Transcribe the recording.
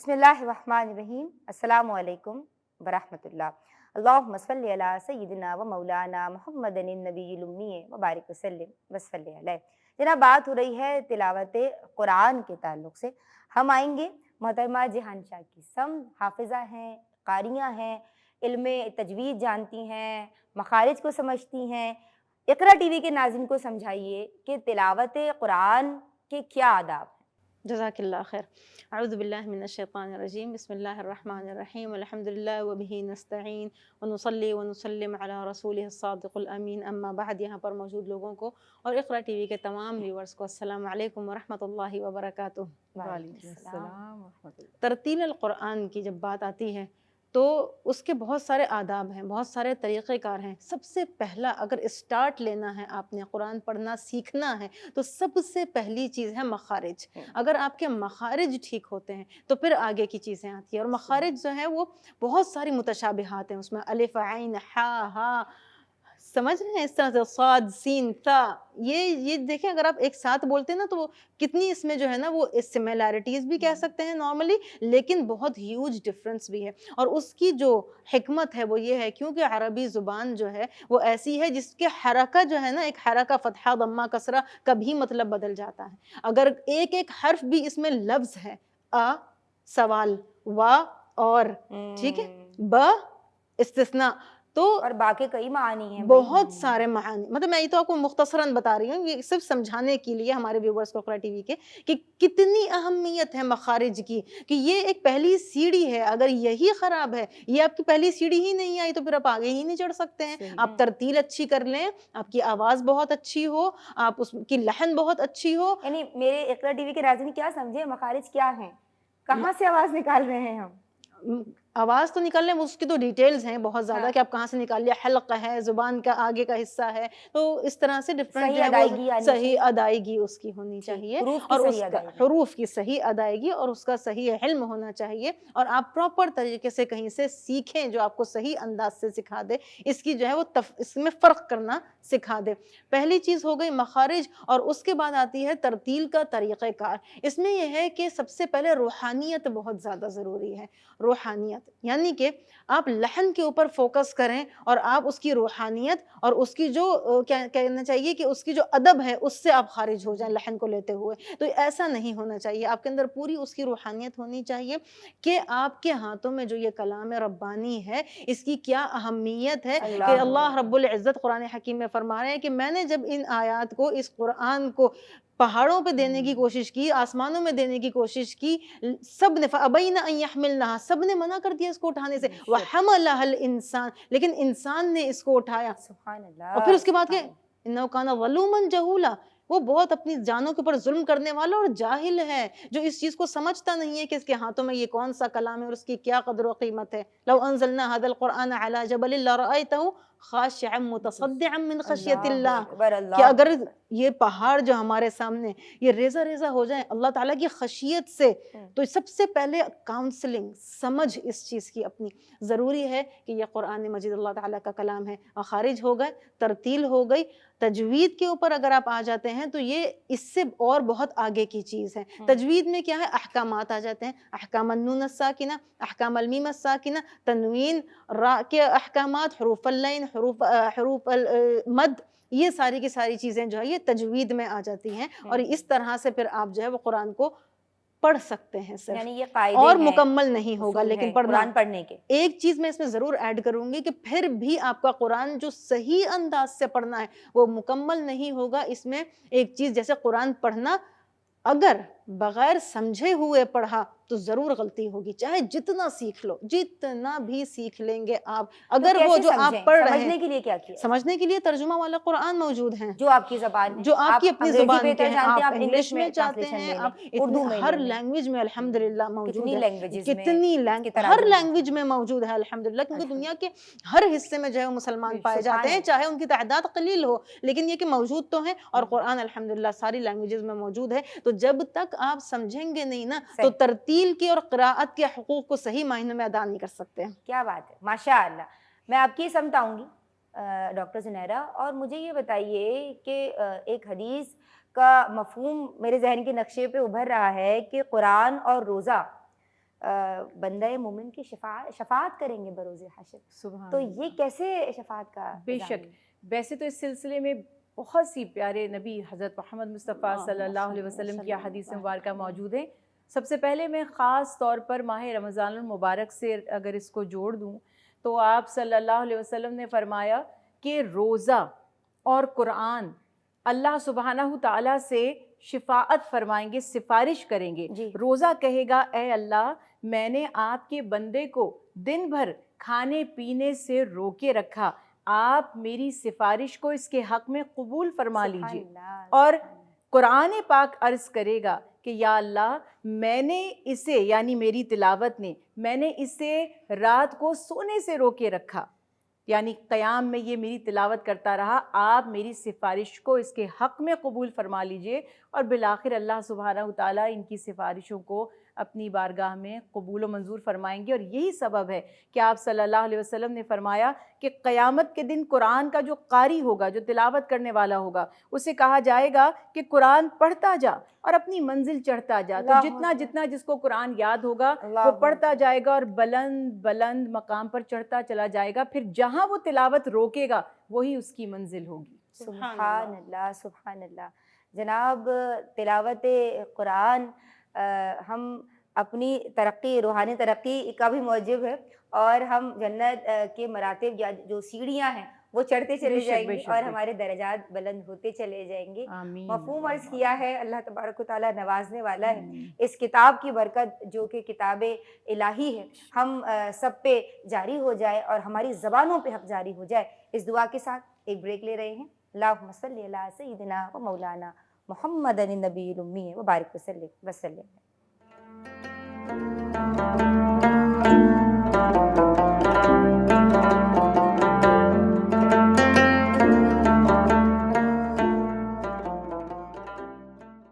بسم اللہ الرحمن الرحیم، السلام علیکم ورحمۃ اللہ۔ اللہم صلی علی سیدنا و مولانا محمد النبی الامی وبارک وسلم وصلی علیہ۔ جناب، بات ہو رہی ہے تلاوت قرآن کے تعلق سے۔ ہم آئیں گے محترمہ جہان شاہ کی سمت، حافظہ ہیں، قاریہ ہیں، علم تجوید جانتی ہیں، مخارج کو سمجھتی ہیں۔ اقرا ٹی وی کے ناظرین کو سمجھائیے کہ تلاوت قرآن کے کیا آداب ہیں۔ جزاک اللہ خیر۔ اعوذ باللہ من الشیطان الرجیم، بسم اللہ الرحمن الرحیم، الحمد للہ وبہ نستعین ونصلی ونسلم علی رسولہ الصادق الامین، اما بعد۔ یہاں پر موجود لوگوں کو اور اقرا ٹی وی کے تمام ویورز کو السلام علیکم ورحمۃ اللہ وبرکاتہ۔ وعلیکم السلام ورحمۃ اللہ۔ ترتیل القرآن کی جب بات آتی ہے تو اس کے بہت سارے آداب ہیں، بہت سارے طریقہ کار ہیں۔ سب سے پہلا اگر اسٹارٹ لینا ہے، آپ نے قرآن پڑھنا سیکھنا ہے، تو سب سے پہلی چیز ہے مخارج۔ اگر آپ کے مخارج ٹھیک ہوتے ہیں تو پھر آگے کی چیزیں آتی ہیں۔ اور مخارج جو ہیں وہ بہت ساری متشابہات ہیں اس میں، الف عین ہا ہا، سمجھ رہے ہیں؟ اس طرح سے صاد سین تا، یہ دیکھیں اگر آپ ایک ساتھ بولتے ہیں نا تو وہ کتنی اس میں جو ہے نا وہ سملیرٹیز بھی کہہ سکتے ہیں نارملی، لیکن بہت ہیوج ڈفرنس بھی ہے۔ اور اس کی جو حکمت ہے وہ یہ ہے کیونکہ عربی زبان جو ہے وہ ایسی ہے جس کے حرکہ جو ہے نا، ایک حرکہ فتحہ ضمہ کسرہ کا بھی مطلب بدل جاتا ہے۔ اگر ایک ایک حرف بھی اس میں لفظ ہے، سوال، وا اور، ٹھیک ہے، ب استثناء، تو اور باقی کئی معانی ہیں، بہت سارے معانی۔ مطلب میں یہ تو آپ کو مختصراً بتا رہی ہوں، یہ صرف سمجھانے کے لیے ہمارے ویورز کو اقرا ٹی وی کے کہ کتنی اہمیت ہے مخارج کی، کہ یہ ایک پہلی سیڑھی ہے۔ اگر یہی خراب ہے، یہ آپ کی پہلی سیڑھی ہی نہیں آئی تو پھر آپ آگے ہی نہیں چڑھ سکتے ہیں۔ آپ ترتیل اچھی کر لیں، آپ کی آواز بہت اچھی ہو، آپ اس کی لحن بہت اچھی ہو۔ یعنی میرے اقرا ٹی وی کے ناظرین کیا سمجھے، مخارج کیا ہیں، کہاں سے آواز نکال رہے ہیں ہم؟ آواز تو نکال لیں، اس کی تو ڈیٹیلز ہیں بہت زیادہ کہ آپ کہاں سے نکال لیا، حلق ہے، زبان کا آگے کا حصہ ہے، تو اس طرح سے ڈفرینٹ جو ہے وہ صحیح ادائیگی اس کی ہونی چاہیے، اور اس کا حروف کی صحیح ادائیگی اور اس کا صحیح علم ہونا چاہیے، اور آپ پراپر طریقے سے کہیں سے سیکھیں جو آپ کو صحیح انداز سے سکھا دے، اس کی جو ہے وہ اس میں فرق کرنا سکھا دے۔ پہلی چیز ہو گئی مخارج، اور اس کے بعد آتی ہے ترتیل کا طریقہ کار۔ اس میں یہ ہے کہ سب سے پہلے روحانیت بہت زیادہ ضروری ہے۔ روحانیت یعنی کہ آپ لحن کے اوپر فوکس کریں اور آپ اس کی روحانیت اور اس کی جو کہنا چاہیے کہ اس کی جو ادب ہے اس سے آپ خارج ہو جائیں لحن کو لیتے ہوئے، تو ایسا نہیں ہونا چاہیے۔ آپ کے اندر پوری اس کی روحانیت ہونی چاہیے کہ آپ کے ہاتھوں میں جو یہ کلام ربانی ہے اس کی کیا اہمیت ہے، کہ اللہ رب العزت قرآن حکیم میں فرما رہے ہیں کہ میں نے جب ان آیات کو، اس قرآن کو پہاڑوں پہ دینے کی کوشش کی، آسمانوں میں دینے کی کوشش کی، سب نے فَأَبَيْنَ أَن يَحْمِلْنَهَا، سب نے منع کر دیا اس کو اٹھانے سے، وَحَمَلَهَا الْإِنسَانُ، لیکن انسان نے اس کو اٹھایا۔ سبحان اللہ۔ اور پھر اس کے بعد کہ إِنَّهُ كَانَ ظَلُومًا جَهُولًا، وہ بہت اپنی جانوں کے اوپر ظلم کرنے والا اور جاہل ہے، جو اس چیز کو سمجھتا نہیں ہے کہ اس کے ہاتھوں میں یہ کون سا کلام ہے اور اس کی کیا قدر و قیمت ہے۔ لو انزلنا هذا القرآن على جبل لرأيته خاشعا متصدعا من خشیت اللہ، کہ اگر یہ پہاڑ جو ہمارے سامنے یہ ریزہ ریزہ ہو جائیں اللہ تعالیٰ کی خشیت سے، تو سب سے پہلے کاؤنسلنگ، سمجھ اس چیز کی اپنی ضروری ہے کہ یہ قرآن مجید اللہ تعالیٰ کا کلام ہے۔ مخارج ہو گئے، ترتیل ہو گئی، تجوید کے اوپر اگر آپ آ جاتے ہیں تو یہ اس سے اور بہت آگے کی چیز ہے۔ تجوید میں کیا ہے، احکامات آ جاتے ہیں، احکام النون الساکنہ، احکام المیم الساکنہ، تنوین، را کے احکامات، حروف اللین، حروف المد، یہ ساری کی ساری چیزیں جو ہے یہ تجوید میں آ جاتی ہیں، اور اس طرح سے پھر آپ جو ہے وہ قرآن کو پڑھ سکتے ہیں صرف، یعنی یہ قاعدے اور ہیں، مکمل نہیں ہوگا لیکن پڑھنا۔ قرآن پڑھنے کے ایک چیز میں اس میں ضرور ایڈ کروں گی کہ پھر بھی آپ کا قرآن جو صحیح انداز سے پڑھنا ہے وہ مکمل نہیں ہوگا۔ اس میں ایک چیز جیسے قرآن پڑھنا اگر بغیر سمجھے ہوئے پڑھا تو ضرور غلطی ہوگی، چاہے جتنا سیکھ لو، جتنا بھی سیکھ لیں گے آپ، اگر وہ جو آپ پڑھ رہے ہیں، سمجھنے کے لیے کیا کیا؟ سمجھنے کے لیے ترجمہ والا قرآن موجود ہیں، جو آپ کی زبان ہے، جو آپ کی اپنی زبان کے ہیں، آپ آپ انگلش میں چاہتے ہیں، آپ اردو میں، ہر لینگویج میں الحمدللہ موجود ہے، کتنی ہر لینگویج میں موجود ہے الحمدللہ، کیونکہ دنیا کے ہر حصے میں جو ہے مسلمان پائے جاتے ہیں، چاہے ان کی تعداد قلیل ہو، لیکن یہ کہ موجود تو ہیں، اور قرآن الحمدللہ ساری لینگویجز میں موجود ہے۔ تو جب تک آپ سمجھیں گے نہیں نا تو ترتیل کے اور قراءت کے حقوق کو صحیح معنی میں ادا نہیں کر سکتے ہیں۔ کیا بات ہے، ماشاءاللہ۔ میں آپ کی سمت آؤں گی ڈاکٹر زنیرہ، اور مجھے یہ بتائیے کہ ایک حدیث کا مفہوم میرے ذہن کے نقشے پہ ابھر رہا ہے کہ قرآن اور روزہ بندہ مومن کی شفاعت کریں گے بروز حشر. تو یہ کیسے شفاعت کا بے شک. ویسے تو اس سلسلے میں بہت سی پیارے نبی حضرت محمد مصطفیٰ صلی اللہ علیہ وسلم کی احادیث مبارکہ موجود ہیں. سب سے پہلے میں خاص طور پر ماہ رمضان المبارک سے اگر اس کو جوڑ دوں تو آپ صلی اللہ علیہ وسلم نے فرمایا کہ روزہ اور قرآن اللہ سبحانہ تعالیٰ سے شفاعت فرمائیں گے, سفارش کریں گے. روزہ کہے گا اے اللہ میں نے آپ کے بندے کو دن بھر کھانے پینے سے روکے رکھا, آپ میری سفارش کو اس کے حق میں قبول فرما لیجئے. اور قرآن پاک عرض کرے گا کہ یا اللہ میں نے اسے یعنی میری تلاوت نے میں نے اسے رات کو سونے سے روکے رکھا, یعنی قیام میں یہ میری تلاوت کرتا رہا, آپ میری سفارش کو اس کے حق میں قبول فرما لیجئے. اور بالآخر اللہ سبحانہ تعالیٰ ان کی سفارشوں کو اپنی بارگاہ میں قبول و منظور فرمائیں گے. اور یہی سبب ہے کہ آپ صلی اللہ علیہ وسلم نے فرمایا کہ قیامت کے دن قرآن کا جو قاری ہوگا, جو تلاوت کرنے والا ہوگا, اسے کہا جائے گا کہ قرآن پڑھتا جا اور اپنی منزل چڑھتا جا. تو جتنا جتنا جس کو قرآن یاد ہوگا وہ پڑھتا جائے گا اور بلند بلند مقام پر چڑھتا چلا جائے گا. پھر جہاں وہ تلاوت روکے گا وہی اس کی منزل ہوگی. سبحان اللہ, سبحان اللہ. جناب تلاوت قرآن ہم اپنی ترقی, روحانی ترقی کا بھی موجب ہے, اور ہم جنت کے مراتب یا جو سیڑھیاں ہیں وہ چڑھتے چلے جائیں گے اور ہمارے درجات بلند ہوتے چلے جائیں گے. مفہوم عرض کیا ہے, اللہ تبارک و تعالیٰ نوازنے والا ہے. اس کتاب کی برکت جو کہ کتاب الہی ہے ہم سب پہ جاری ہو جائے اور ہماری زبانوں پہ حق جاری ہو جائے. اس دعا کے ساتھ ایک بریک لے رہے ہیں. اللہم صلی علی سیدنا و مولانا محمد النبی الامی و بارک وسلم.